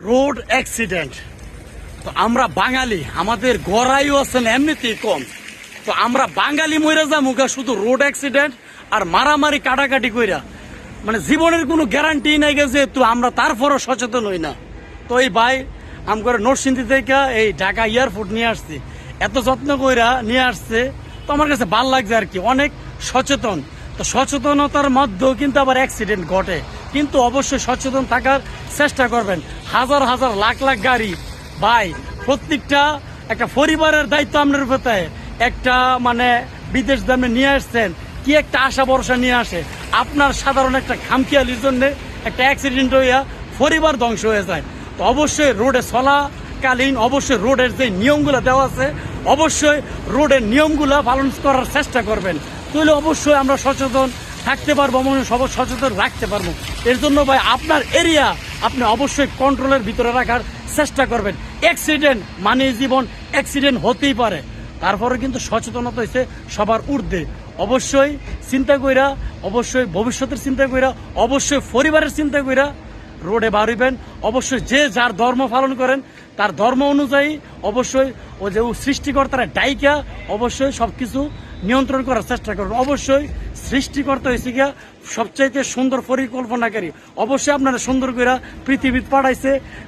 Road accident. তো আমরা বাঙালি, আমাদের গড়াইও আছেন এমনিতেই কম। তো আমরা বাঙালি মইরা যা মুখা শুধু রোড অ্যাক্সিডেন্ট আর মারামারি কাটাকাটি কইরা, মানে জীবনের কোনো গ্যারান্টি নাই গেছে। তো আমরা তারপরও সচেতন হই না। তো এই ভাই আমার নরসিংদী থেকে এই ঢাকা এয়ারপোর্ট নিয়ে আসছি, এত যত্ন কইরা নিয়ে আসছে। তো আমার কাছে ভাল লাগছে আর কি, অনেক সচেতন। তো সচেতনতার মধ্যেও কিন্তু আবার অ্যাক্সিডেন্ট ঘটে, কিন্তু অবশ্যই সচেতন থাকার চেষ্টা করবেন। হাজার হাজার লাখ লাখ গাড়ি ভাই, প্রত্যেকটা একটা পরিবারের দায়িত্ব আপনার উপরে। একটা মানে বিদেশ দামে নিয়ে আসছেন, কি একটা আশা ভরসা নিয়ে আসে, আপনার সাধারণ একটা খামখেয়ালির জন্য একটা অ্যাক্সিডেন্ট হইয়া পরিবার ধ্বংস হয়ে যায়। তো অবশ্যই রোডে চলাকালীন অবশ্যই রোডের যে নিয়মগুলো দেওয়া আছে, অবশ্যই রোডের নিয়মগুলো পালন করার চেষ্টা করবেন। তাহলে অবশ্যই আমরা সচেতন থাকতে পারবো, সবাই সচেতন রাখতে পারবো। এর জন্য ভাই আপনার এরিয়া আপনি অবশ্যই কন্ট্রোলের ভিতরে রাখার চেষ্টা করবেন। অ্যাক্সিডেন্ট মানে জীবন, অ্যাক্সিডেন্ট হতেই পারে, তারপরে কিন্তু সচেতনতা হচ্ছে সবার ঊর্ধ্বে। অবশ্যই চিন্তা কইরা, অবশ্যই ভবিষ্যতের চিন্তা কইরা, অবশ্যই পরিবারের চিন্তা কইরা রোডে বাড়িবেন। অবশ্যই যে যার ধর্ম পালন করেন তার ধর্ম অনুযায়ী অবশ্যই ও যে সৃষ্টিকর্তারা ডাইকা অবশ্যই সবকিছু নিয়ন্ত্রণ করার চেষ্টা করবেন। অবশ্যই সৃষ্টিকর্তা হয়েছে গিয়া সবচাইতে সুন্দর পরিকল্পনাকারী। অবশ্যই আপনারা সুন্দর করে পৃথিবী পাঠাইছে।